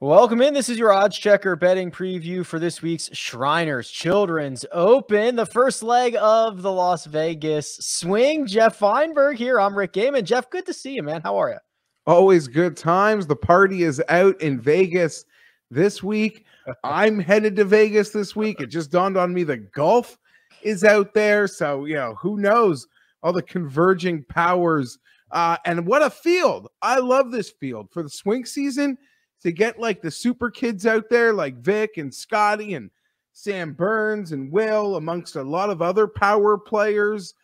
Welcome in. This is your odds checker betting preview for this week's Shriners Children's Open, the first leg of the Las Vegas swing. Geoff Fienberg here. I'm Rick Gehman. Jeff, good to see you, man. How are you? Always good times. The party is out in Vegas this week. I'm headed to Vegas this week. It just dawned on me the golf is out there. So, who knows? All the converging powers. And what a field. I love this field for the swing season. To get like the super kids out there like Vic and Scotty and Sam Burns and Will, amongst a lot of other power players.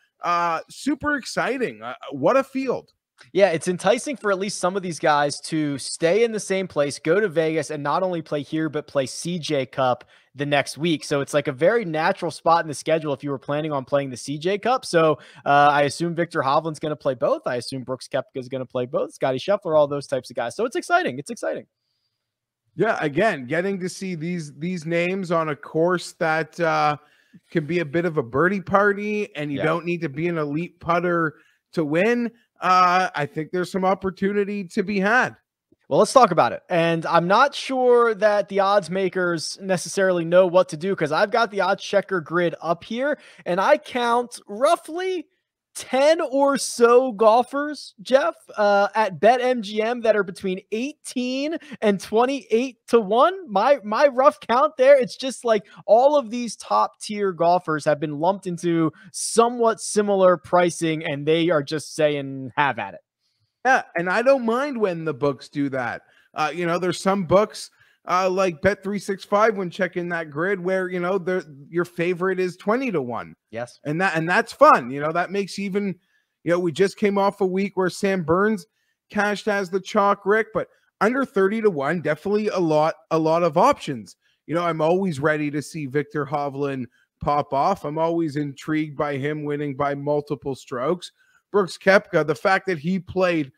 Super exciting. What a field. Yeah, it's enticing for at least some of these guys to stay in the same place, go to Vegas, and not only play here, but play CJ Cup the next week. So it's like a very natural spot in the schedule if you were planning on playing the CJ Cup. So I assume Viktor Hovland's going to play both. I assume Brooks Koepka is going to play both. Scotty Scheffler, all those types of guys. So it's exciting. It's exciting. Yeah, again, getting to see these names on a course that can be a bit of a birdie party, and you don't need to be an elite putter to win. I think there's some opportunity to be had. Well, let's talk about it. And I'm not sure that the odds makers necessarily know what to do, because I've got the odds checker grid up here, and I count roughly 10 or so golfers, Jeff, at BetMGM that are between 18 and 28 to 1. My rough count there, it's just like all of these top tier golfers have been lumped into somewhat similar pricing, and they are just saying, have at it. Yeah, and I don't mind when the books do that. There's some books like Bet365 when checking that grid where, your favorite is 20 to 1. Yes. And that's fun. That makes even, we just came off a week where Sam Burns cashed as the chalk, Rick, but under 30 to 1, definitely a lot of options. I'm always ready to see Viktor Hovland pop off. I'm always intrigued by him winning by multiple strokes. Brooks Koepka, the fact that he played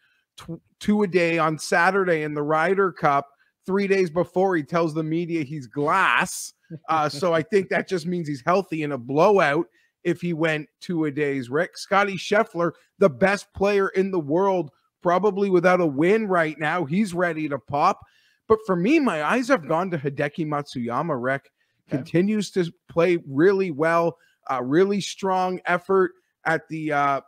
two a day on Saturday in the Ryder Cup, 3 days before he tells the media he's glass. So I think that just means he's healthy in a blowout if he went 2 a days, Rick. Scotty Scheffler, the best player in the world, probably without a win right now. He's ready to pop. But for me, my eyes have gone to Hideki Matsuyama, Rick. Okay. Continues to play really well. Really strong effort at the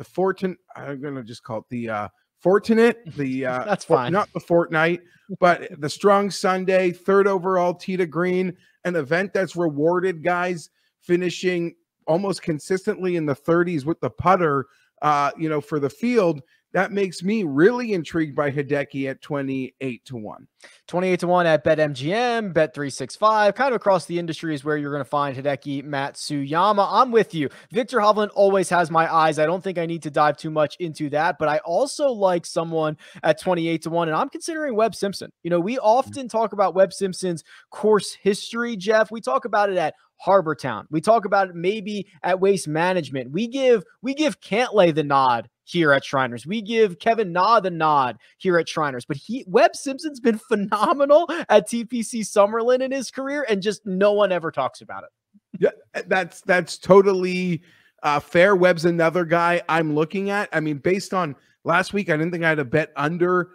Fortune. I'm going to just call it the Fortunate, that's fine. Not the Fortnite, but the Strong Sunday, 3rd overall tee to green, an event that's rewarded guys finishing almost consistently in the 30s with the putter, for the field. That makes me really intrigued by Hideki at 28 to 1. 28 to 1 at BetMGM, Bet365, kind of across the industry is where you're going to find Hideki Matsuyama. I'm with you. Viktor Hovland always has my eyes. I don't think I need to dive too much into that, but I also like someone at 28 to 1, and I'm considering Webb Simpson. We often talk about Webb Simpson's course history, Jeff. We talk about it at Harbor Town. We talk about it maybe at Waste Management. We give Cantlay the nod here at Shriners. We give Kevin Na the nod here at Shriners. But Webb Simpson's been phenomenal at TPC Summerlin in his career, and just no one ever talks about it. Yeah, that's totally fair. Webb's another guy I'm looking at. I mean, based on last week, I didn't think I had a bet under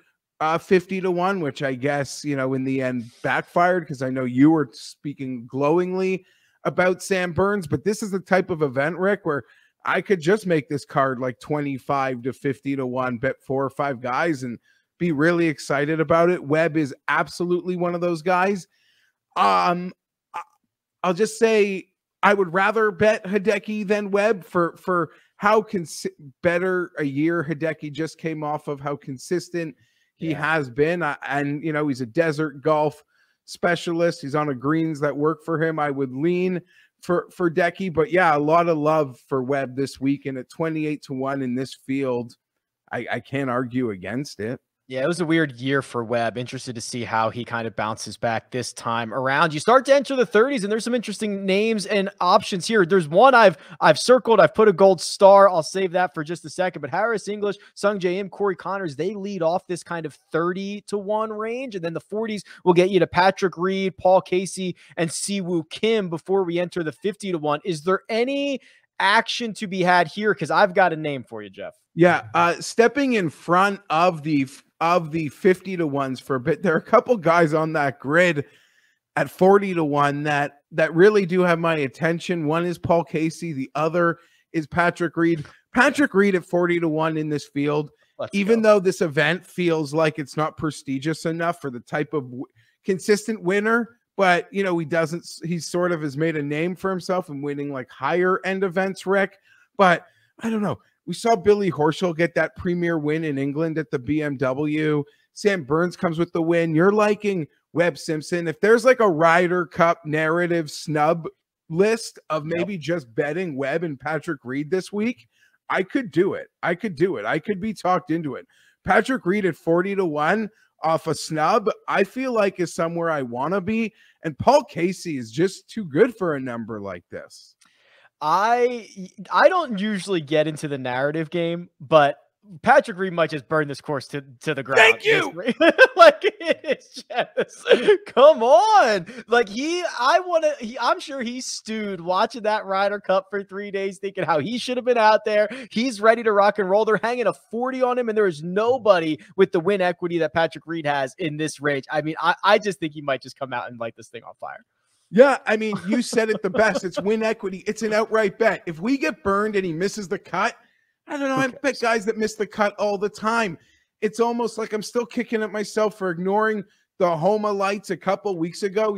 50 to 1, which I guess, in the end backfired, because I know you were speaking glowingly about Sam Burns. But this is the type of event, Rick, where I could just make this card like 25 to 50 to 1, bet 4 or 5 guys and be really excited about it. Webb is absolutely one of those guys. I'll just say I would rather bet Hideki than Webb for how better a year Hideki just came off of, how consistent he has been. And, he's a desert golf specialist. He's on a greens that work for him. I would lean for Decky, but yeah, a lot of love for Webb this week, and at 28 to 1 in this field, I can't argue against it. Yeah, it was a weird year for Webb. Interested to see how he kind of bounces back this time around. You start to enter the 30s, and there's some interesting names and options here. There's one I've circled. I've put a gold star. I'll save that for just a second. But Harris English, Sung Jae Im, Corey Connors, they lead off this kind of 30 to 1 range. And then the 40s will get you to Patrick Reed, Paul Casey, and Siwoo Kim before we enter the 50 to 1. Is there any action to be had here? Because I've got a name for you, Jeff. Yeah, stepping in front of the of the 50 to ones for a bit. There are a couple guys on that grid at 40 to 1 that really do have my attention. One is Paul Casey, the other is Patrick Reed. Patrick Reed at 40 to 1 in this field, even though this event feels like it's not prestigious enough for the type of consistent winner, but you know, he sort of has made a name for himself in winning like higher end events, Rick. But I don't know. We saw Billy Horschel get that premier win in England at the BMW. Sam Burns comes with the win. You're liking Webb Simpson. If there's like a Ryder Cup narrative snub list of maybe just betting Webb and Patrick Reed this week, I could do it. I could be talked into it. Patrick Reed at 40 to 1 off a snub, I feel like is somewhere I want to be. And Paul Casey is just too good for a number like this. I don't usually get into the narrative game, but Patrick Reed might just burn this course to the ground. Thank you. Like, it's just, come on. Like, I'm sure he's stewed watching that Ryder Cup for 3 days, thinking how he should have been out there. He's ready to rock and roll. They're hanging a 40 on him, and there is nobody with the win equity that Patrick Reed has in this range. I mean, I just think he might just come out and light this thing on fire. Yeah, I mean, you said it the best. It's win equity. It's an outright bet. If we get burned and he misses the cut, I don't know. I bet guys that miss the cut all the time. It's almost like I'm still kicking at myself for ignoring the Homa lights a couple weeks ago.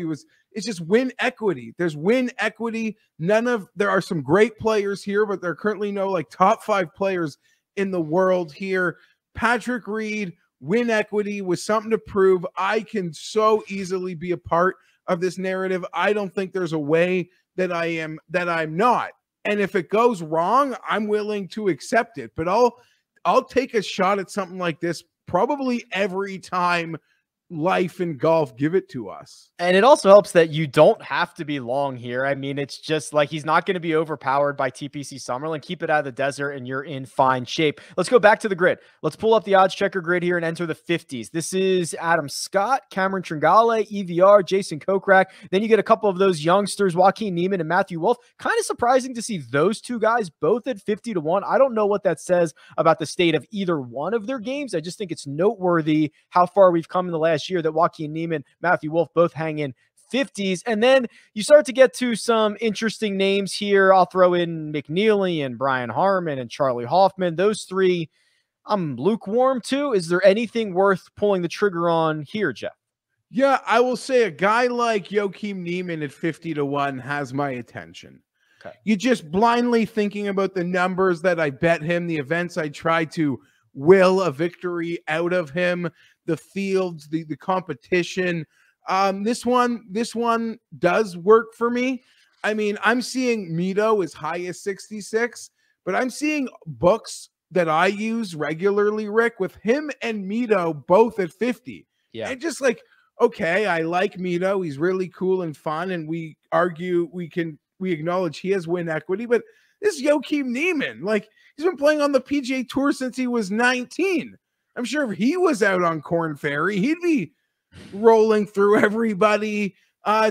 It's just win equity. There's win equity. There are some great players here, but there are currently no like top 5 players in the world here. Patrick Reed, win equity with something to prove. I can so easily be a part of this narrative. I don't think there's a way that I'm not. And if it goes wrong, I'm willing to accept it. But I'll take a shot at something like this probably every time life and golf give it to us. And it also helps that you don't have to be long here. I mean, it's just like he's not going to be overpowered by TPC Summerlin. Keep it out of the desert and you're in fine shape. Let's go back to the grid. Let's pull up the odds checker grid here and enter the 50s. This is Adam Scott, Cameron Tringale, EVR, Jason Kokrak. Then you get a couple of those youngsters, Joaquin Niemann and Matthew Wolff. Kind of surprising to see those two guys both at 50 to 1. I don't know what that says about the state of either one of their games. I just think it's noteworthy how far we've come in the last year that Joaquin Niemann, Matthew Wolff both hang in 50s. And then you start to get to some interesting names here. I'll throw in McNeely and Brian Harmon and Charlie Hoffman. Those three, I'm lukewarm to. Is there anything worth pulling the trigger on here, Geoff? Yeah, I will say a guy like Joaquin Niemann at 50 to 1 has my attention. Okay. You just blindly thinking about the numbers that I bet him, the events I try to will a victory out of him, the fields, the competition. This one does work for me. I mean, I'm seeing Mito as high as 66, but I'm seeing books that I use regularly, Rick, with him and Mito both at 50. Yeah. And just like, okay, I like Mito. He's really cool and fun. And we acknowledge he has win equity, but this is Joaquin Niemann. Like, he's been playing on the PGA Tour since he was 19. I'm sure if he was out on Corn Ferry, he'd be rolling through everybody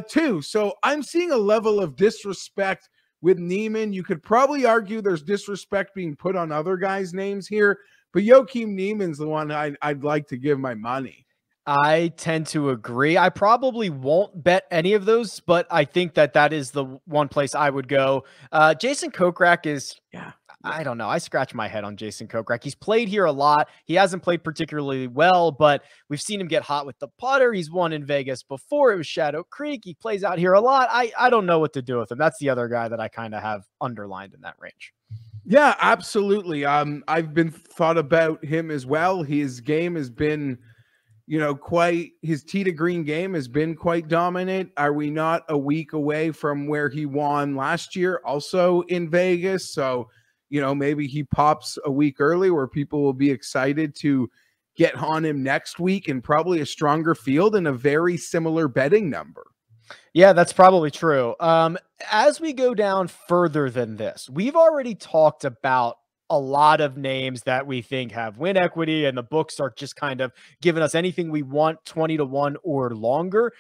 too. So I'm seeing a level of disrespect with Niemann. You could probably argue there's disrespect being put on other guys' names here, but Joaquin Niemann's the one I'd like to give my money. I tend to agree. I probably won't bet any of those, but I think that is the one place I would go. Jason Kokrak is, I don't know. I scratch my head on Jason Kokrak. He's played here a lot. He hasn't played particularly well, but we've seen him get hot with the putter. He's won in Vegas before. It was Shadow Creek. He plays out here a lot. I don't know what to do with him. That's the other guy that I kind of have underlined in that range. Yeah, absolutely. I've been thought about him as well. His game has been, his tee to green game has been quite dominant. Are we not a week away from where he won last year, also in Vegas? So, maybe he pops a week early where people will be excited to get on him next week, and probably a stronger field and a very similar betting number. Yeah, that's probably true. As we go down further than this, we've already talked about a lot of names that we think have win equity, and the books are just kind of giving us anything we want 20 to 1 or longer.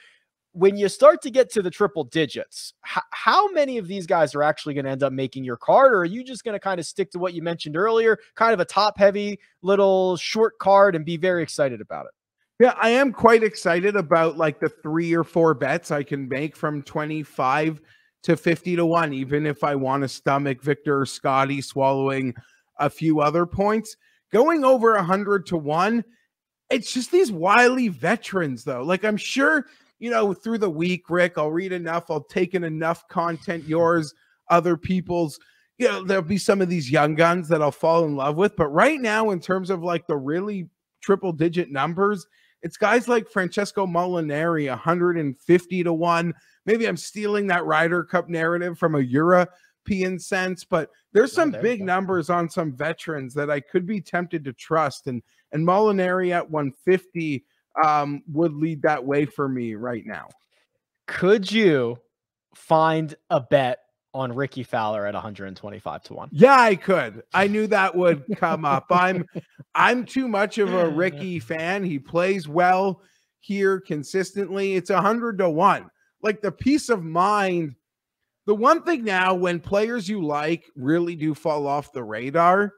when you start to get to the triple digits, how many of these guys are actually going to end up making your card? Or are you just going to kind of stick to what you mentioned earlier, kind of a top heavy little short card and be very excited about it? Yeah, I am quite excited about like the 3 or 4 bets I can make from 25 to 50 to 1, even if I want to stomach Victor or Scotty swallowing a few other points. Going over 100 to 1, it's just these wily veterans, though. Like, I'm sure, through the week, Rick, I'll read enough, I'll take in enough content, yours, other people's. There'll be some of these young guns that I'll fall in love with. But right now, in terms of like the really triple digit numbers, it's guys like Francesco Molinari, 150 to 1. Maybe I'm stealing that Ryder Cup narrative from a European sense, but there's some big numbers on some veterans that I could be tempted to trust. And Molinari at 150 would lead that way for me right now. Could you find a bet on Ricky Fowler at 125 to 1? Yeah, I could. I knew that would come up. I'm too much of a Ricky fan. He plays well here consistently. It's 100 to 1. Like, the peace of mind. The one thing now, when players you like really do fall off the radar,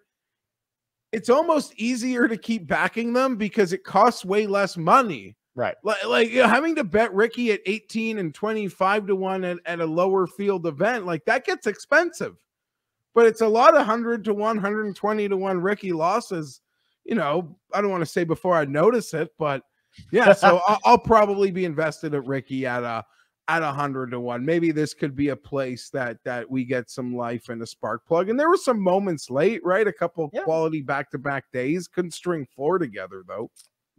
it's almost easier to keep backing them because it costs way less money. Right. Like having to bet Ricky at 18 and 25 to 1 at a lower field event, like that gets expensive. But it's a lot of 100 to 1, 120 to 1 Ricky losses. I don't want to say before I notice it, but yeah, so I'll probably be invested at Ricky at 100 to 1. Maybe this could be a place that we get some life and a spark plug. And there were some moments late, right? A couple quality back-to-back days. Couldn't string 4 together though.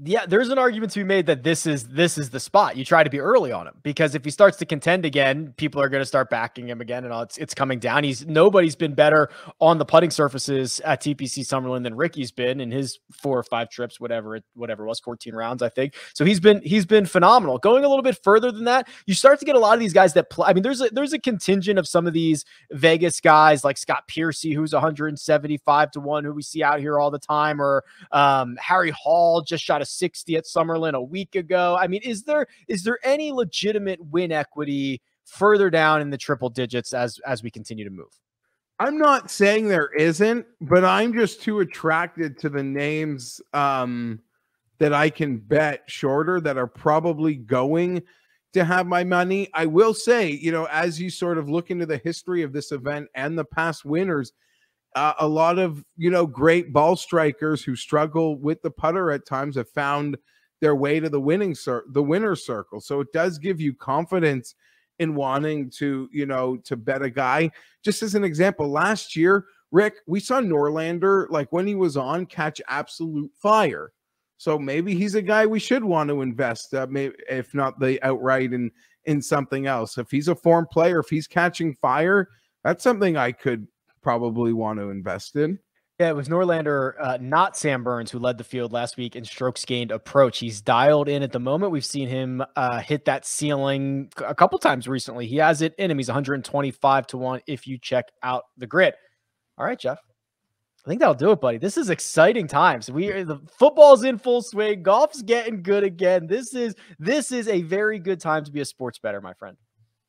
Yeah, there's an argument to be made that this is the spot. You try to be early on him, because if he starts to contend again, people are going to start backing him again, and it's coming down. Nobody's been better on the putting surfaces at TPC Summerlin than Ricky's been in his 4 or 5 trips, whatever it was, 14 rounds, I think. So he's been phenomenal. Going a little bit further than that, you start to get a lot of these guys that play. I mean, there's a contingent of some of these Vegas guys like Scott Piercy, who's 175 to 1, who we see out here all the time, or Harry Hall just shot a 60 at Summerlin a week ago. I mean, is there any legitimate win equity further down in the triple digits as we continue to move? I'm not saying there isn't, but I'm just too attracted to the names that I can bet shorter that are probably going to have my money. I will say, as you sort of look into the history of this event and the past winners, a lot of, great ball strikers who struggle with the putter at times have found their way to the winner's circle. So it does give you confidence in wanting to, to bet a guy. Just as an example, last year, Rick, we saw Norlander, like when he was on, catch absolute fire. So maybe he's a guy we should want to invest, maybe if not the outright in something else. If he's a form player, if he's catching fire, that's something I could probably want to invest in. Yeah, it was Norlander, not Sam Burns, who led the field last week in strokes gained approach. He's dialed in at the moment. We've seen him hit that ceiling a couple times recently. He has it in him. He's 125 to 1 if you check out the grid. All right, Geoff. I think that'll do it, buddy. This is exciting times. The football's in full swing. Golf's getting good again. This is a very good time to be a sports bettor, my friend.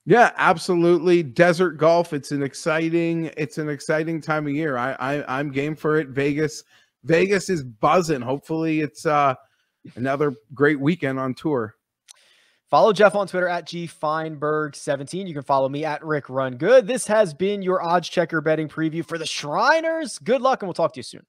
Yeah, absolutely. Desert golf. It's an exciting time of year. I'm game for it. Vegas is buzzing. Hopefully it's another great weekend on tour. Follow Geoff on Twitter at GFienberg17. You can follow me at Rick Run Good. This has been your odds checker betting preview for the Shriners. Good luck, and we'll talk to you soon.